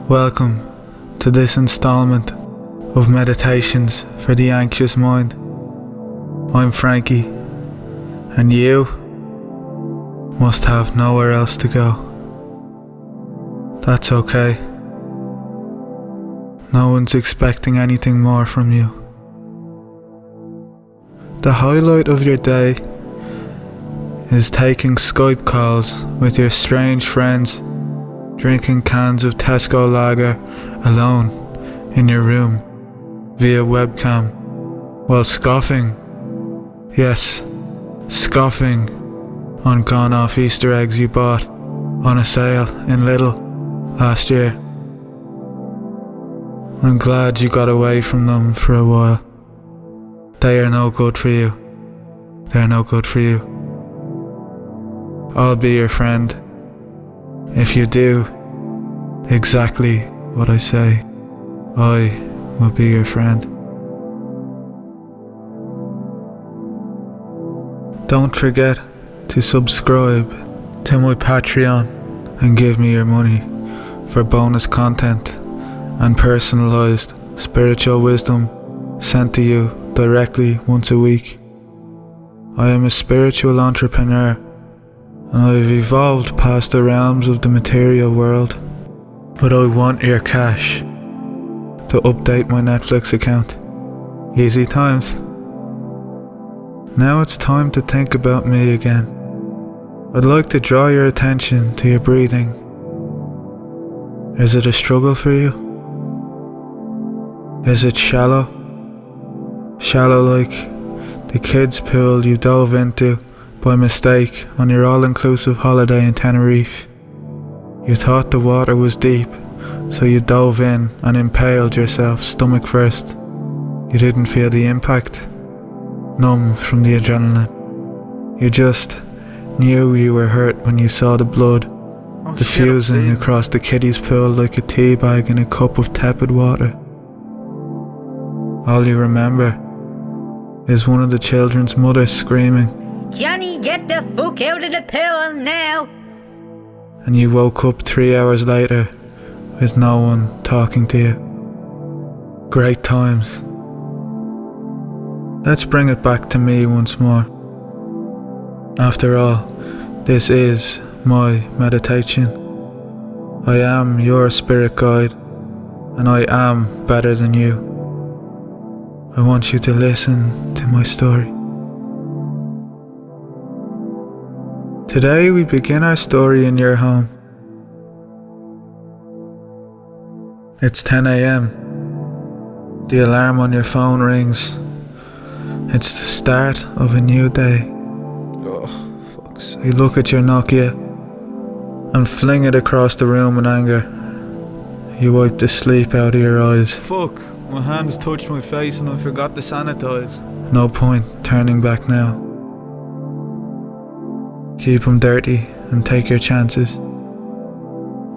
Welcome to this installment of Meditations for the Anxious Mind. I'm Frankie, and you must have nowhere else to go. That's okay. No one's expecting anything more from you. The highlight of your day is taking Skype calls with your strange friends, drinking cans of Tesco lager alone in your room via webcam, while scoffing, yes, scoffing on gone-off Easter eggs you bought on a sale in Lidl last year. I'm glad you got away from them for a while. They are no good for you. They're no good for you. I'll be your friend if you do exactly what I say. I will be your friend. Don't forget to subscribe to my Patreon and give me your money for bonus content and personalized spiritual wisdom sent to you directly once a week. I am a spiritual entrepreneur, and I've evolved past the realms of the material world, but I want your cash to update my Netflix account. Easy times. Now it's time to think about me again. I'd like to draw your attention to your breathing. Is it a struggle for you? Is it shallow? Shallow like the kids' pool you dove into by mistake on your all-inclusive holiday in Tenerife. You thought the water was deep, so you dove in and impaled yourself stomach first. You didn't feel the impact, numb from the adrenaline. You just knew you were hurt when you saw the blood diffusing across the kiddie's pool like a tea bag in a cup of tepid water. All you remember is one of the children's mothers screaming, "Johnny, get the fuck out of the pool now!" And you woke up 3 hours later with no one talking to you. Great times. Let's bring it back to me once more. After all, this is my meditation. I am your spirit guide, and I am better than you. I want you to listen to my story. Today we begin our story in your home. It's 10 a.m. The alarm on your phone rings. It's the start of a new day. Oh, fuck's sake. You look at your Nokia and fling it across the room in anger. You wipe the sleep out of your eyes. Fuck, my hands touched my face and I forgot to sanitize. No point turning back now. Keep them dirty and take your chances.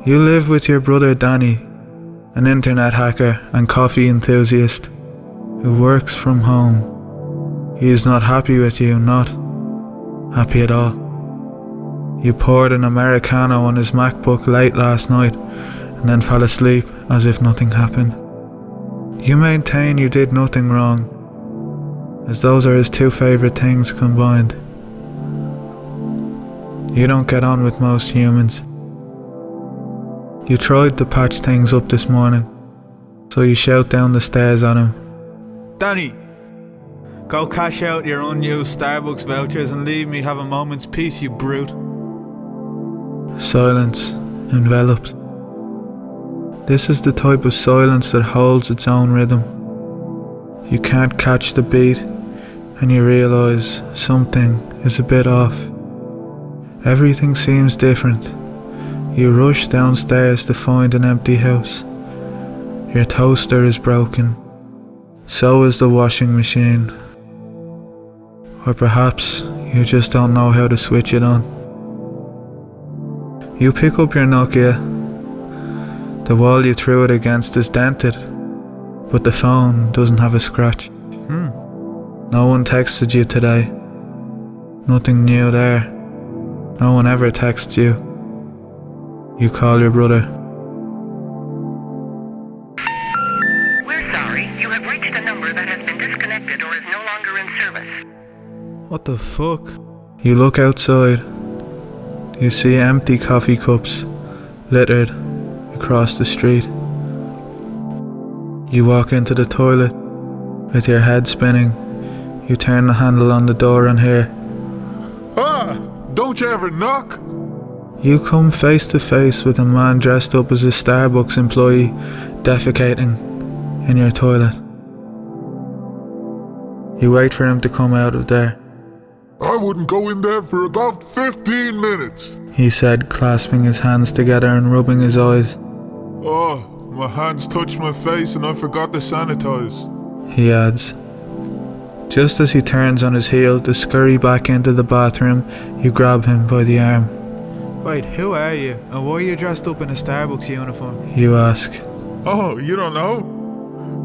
You live with your brother Danny, an internet hacker and coffee enthusiast who works from home. He is not happy with you, not happy at all. You poured an Americano on his MacBook late last night and then fell asleep as if nothing happened. You maintain you did nothing wrong, as those are his two favourite things combined. You don't get on with most humans. You tried to patch things up this morning, so you shout down the stairs at him, "Danny, go cash out your unused Starbucks vouchers and leave me have a moment's peace, you brute." Silence envelops. This is the type of silence that holds its own rhythm. You can't catch the beat, and you realise something is a bit off. Everything seems different. You rush downstairs to find an empty house. Your toaster is broken. So is the washing machine. Or perhaps you just don't know how to switch it on. You pick up your Nokia. The wall you threw it against is dented, but the phone doesn't have a scratch. No one texted you today. Nothing new there. No one ever texts you. You call your brother. What the fuck? You look outside. You see empty coffee cups littered across the street. You walk into the toilet with your head spinning. You turn the handle on the door and hear, Ah! Don't you ever knock? you come face to face with a man dressed up as a Starbucks employee defecating in your toilet. You wait for him to come out of there. I wouldn't go in there for about 15 minutes. He said, clasping his hands together and rubbing his eyes. Oh, my hands touched my face and I forgot to sanitize. He adds. Just as he turns on his heel to scurry back into the bathroom, you grab him by the arm. Wait, who are you? And why are you dressed up in a Starbucks uniform? You ask. Oh, you don't know?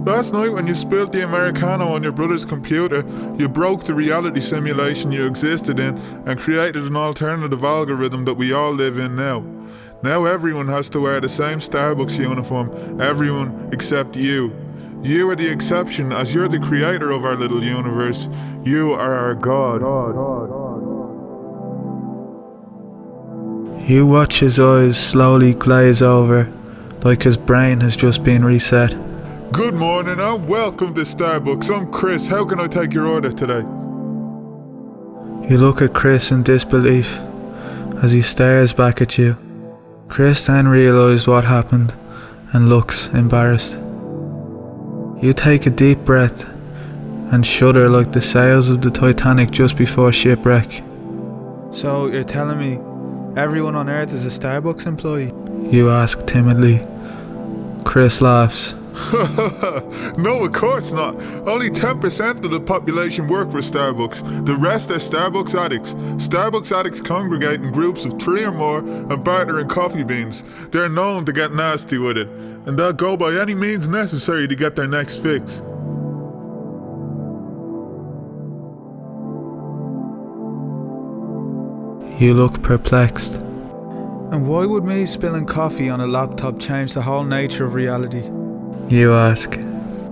Last night when you spilled the Americano on your brother's computer, you broke the reality simulation you existed in and created an alternative algorithm that we all live in now. Now everyone has to wear the same Starbucks uniform, everyone except you. You are the exception, as you're the creator of our little universe. You are our God. You watch his eyes slowly glaze over, like his brain has just been reset. Good morning and welcome to Starbucks. I'm Chris. How can I take your order today? You look at Chris in disbelief as he stares back at you. Chris then realizes what happened and looks embarrassed. You take a deep breath and shudder like the sails of the Titanic just before shipwreck. So you're telling me everyone on Earth is a Starbucks employee? You ask timidly. Chris laughs. No, of course not. Only 10% of the population work for Starbucks. The rest are Starbucks addicts. Starbucks addicts congregate in groups of 3 or more and barter in coffee beans. They're known to get nasty with it, and they'll go by any means necessary to get their next fix. You look perplexed. And why would me spilling coffee on a laptop change the whole nature of reality? You ask.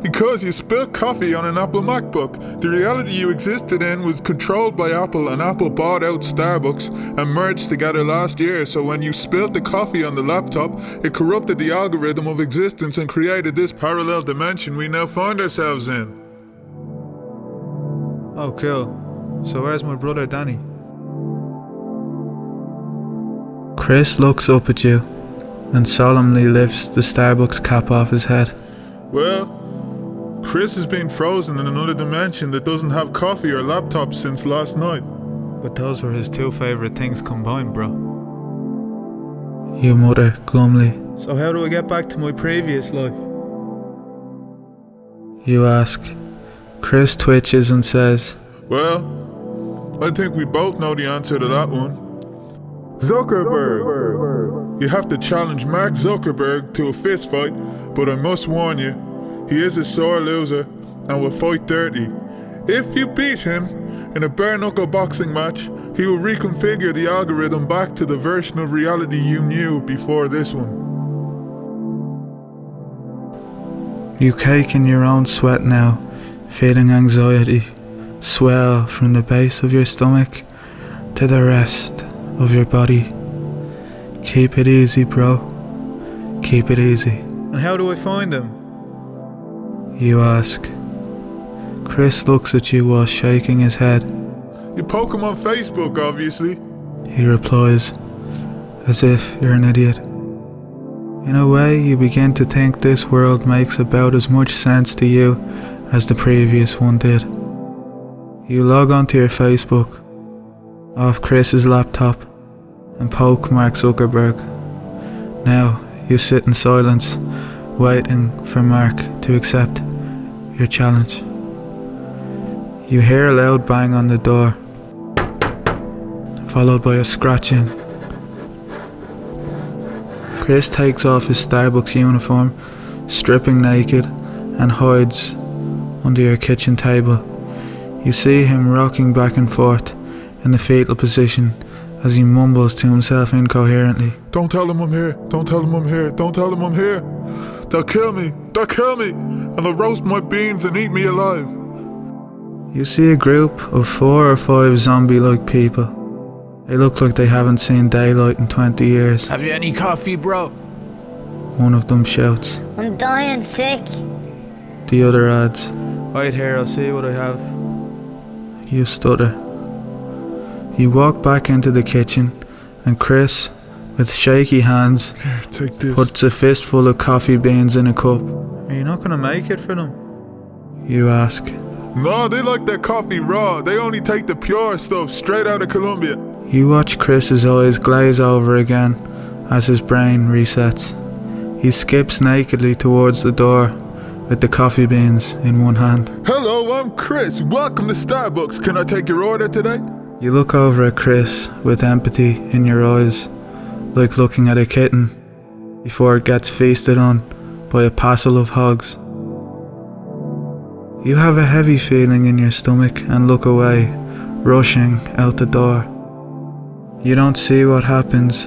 Because you spilled coffee on an Apple MacBook. The reality you existed in was controlled by Apple, and Apple bought out Starbucks and merged together last year. So when you spilled the coffee on the laptop, it corrupted the algorithm of existence and created this parallel dimension we now find ourselves in. Oh, cool. So where's my brother Danny? Chris looks up at you and solemnly lifts the Starbucks cap off his head. Well, Chris has been frozen in another dimension that doesn't have coffee or laptops since last night. But those were his 2 favourite things combined, bro. You mutter glumly. So how do I get back to my previous life? You ask. Chris twitches and says, Well, I think we both know the answer to that one. Zuckerberg! You have to challenge Mark Zuckerberg to a fist fight, but I must warn you, he is a sore loser and will fight dirty. If you beat him in a bare-knuckle boxing match, he will reconfigure the algorithm back to the version of reality you knew before this one. You cake in your own sweat now, feeling anxiety swell from the base of your stomach to the rest of your body. Keep it easy, bro. Keep it easy. And how do I find him? You ask. Chris looks at you while shaking his head. You poke him on Facebook, obviously. He replies, as if you're an idiot. In a way, you begin to think this world makes about as much sense to you as the previous one did. You log onto your Facebook, off Chris's laptop, and poke Mark Zuckerberg. Now, you sit in silence, waiting for Mark to accept your challenge. You hear a loud bang on the door, followed by a scratching. Chris takes off his Starbucks uniform, stripping naked, and hides under your kitchen table. You see him rocking back and forth in the fetal position as he mumbles to himself incoherently. Don't tell them I'm here. Don't tell them I'm here. Don't tell them I'm here. They'll kill me. They'll kill me. And they'll roast my beans and eat me alive. You see a group of 4 or 5 zombie-like people. They look like they haven't seen daylight in 20 years. Have you any coffee, bro? One of them shouts. I'm dying sick. The other adds. Wait here, I'll see what I have. You stutter. You walk back into the kitchen and Chris, with shaky hands, Here, take this. puts a fistful of coffee beans in a cup. Are you not gonna make it for them? You ask. No, they like their coffee raw. They only take the pure stuff straight out of Colombia. You watch Chris's eyes glaze over again as his brain resets. He skips nakedly towards the door with the coffee beans in one hand. Hello, I'm Chris. Welcome to Starbucks. Can I take your order today? You look over at Chris with empathy in your eyes, like looking at a kitten before it gets feasted on by a passel of hogs. You have a heavy feeling in your stomach and look away, rushing out the door. You don't see what happens,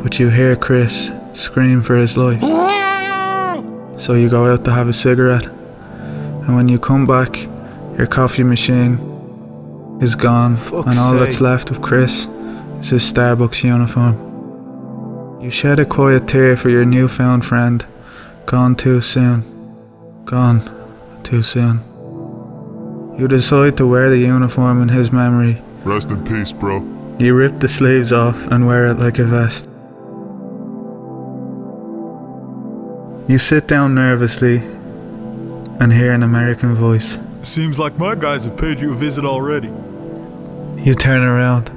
but you hear Chris scream for his life. So you go out to have a cigarette, and when you come back, your coffee machine is gone, and all that's left of Chris is his Starbucks uniform. You shed a quiet tear for your newfound friend, gone too soon. Gone too soon. You decide to wear the uniform in his memory. Rest in peace, bro. You rip the sleeves off and wear it like a vest. You sit down nervously and hear an American voice. Seems like my guys have paid you a visit already. You turn around.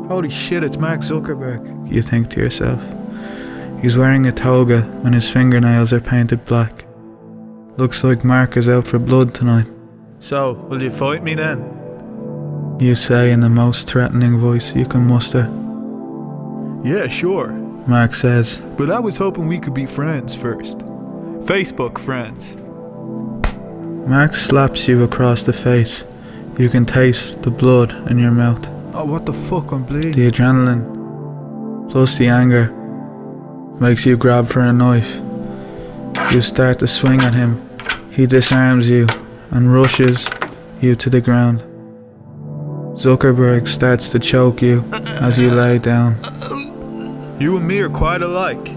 Holy shit, it's Mark Zuckerberg. You think to yourself. He's wearing a toga and his fingernails are painted black. Looks like Mark is out for blood tonight. So, will you fight me then? You say in the most threatening voice you can muster. Yeah, sure. Mark says. But I was hoping we could be friends first. Facebook friends. Mark slaps you across the face. You can taste the blood in your mouth. Oh, what the fuck, I'm bleeding. The adrenaline, plus the anger, makes you grab for a knife. You start to swing at him. He disarms you and rushes you to the ground. Zuckerberg starts to choke you as you lay down. You and me are quite alike.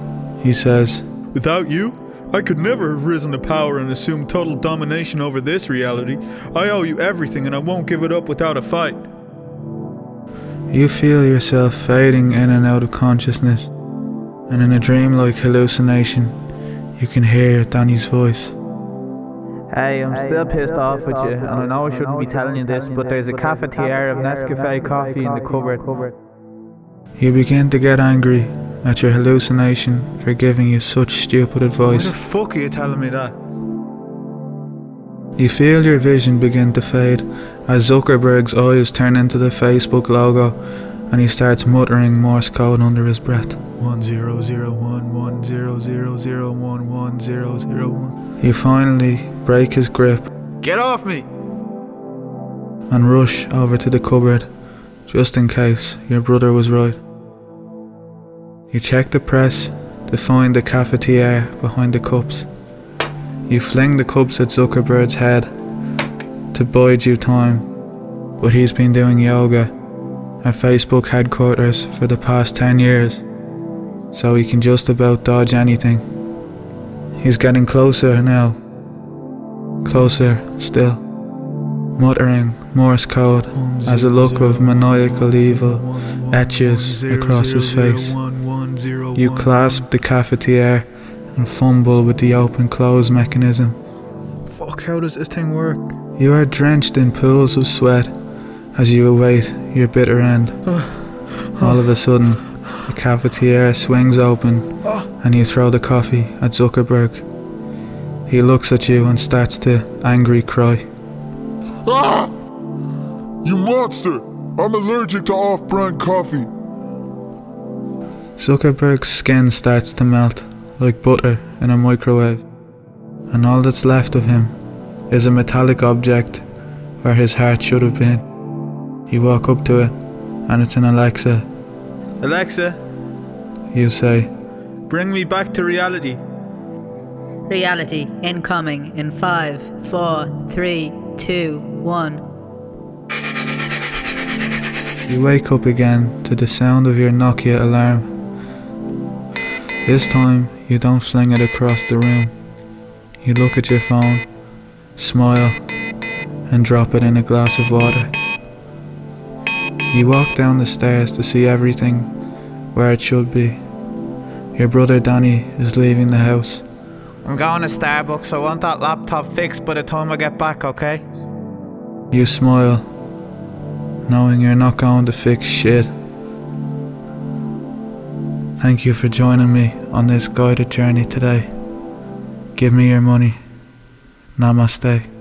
He says, Without you, I could never have risen to power and assumed total domination over this reality. I owe you everything and I won't give it up without a fight. You feel yourself fading in and out of consciousness, and in a dreamlike hallucination, you can hear Danny's voice. Hey, I'm still pissed off with you, and I know I shouldn't be telling you this, but there's a cafetiere of Nescafe coffee in the cupboard. You begin to get angry at your hallucination for giving you such stupid Why advice. the fuck are you telling me that? You feel your vision begin to fade as Zuckerberg's eyes turn into the Facebook logo and he starts muttering Morse code under his breath. 10011000111001. You finally break his grip Get off me! and rush over to the cupboard just in case your brother was right. You check the press to find the cafetiere behind the cups. You fling the cups at Zuckerberg's head to bide you time, but he's been doing yoga at Facebook headquarters for the past 10 years, so he can just about dodge anything. He's getting closer now, closer still, muttering Morse code as a look of maniacal evil etches across his face. You clasp the cafetiere and fumble with the open-close mechanism. Fuck, how does this thing work? You are drenched in pools of sweat as you await your bitter end. All of a sudden, the cafetiere swings open and you throw the coffee at Zuckerberg. He looks at you and starts to angry cry. Ah! You monster! I'm allergic to off-brand coffee. Zuckerberg's skin starts to melt like butter in a microwave, and all that's left of him is a metallic object where his heart should have been. You walk up to it, and it's an Alexa. Alexa, You say, bring me back to reality. Reality incoming in 5, 4, 3, 2, 1. You wake up again to the sound of your Nokia alarm. This time, you don't fling it across the room. You look at your phone, smile, and drop it in a glass of water. You walk down the stairs to see everything where it should be. Your brother Danny is leaving the house. I'm going to Starbucks. I want that laptop fixed by the time I get back, okay? You smile, knowing you're not going to fix shit. Thank you for joining me on this guided journey today. Give me your money. Namaste.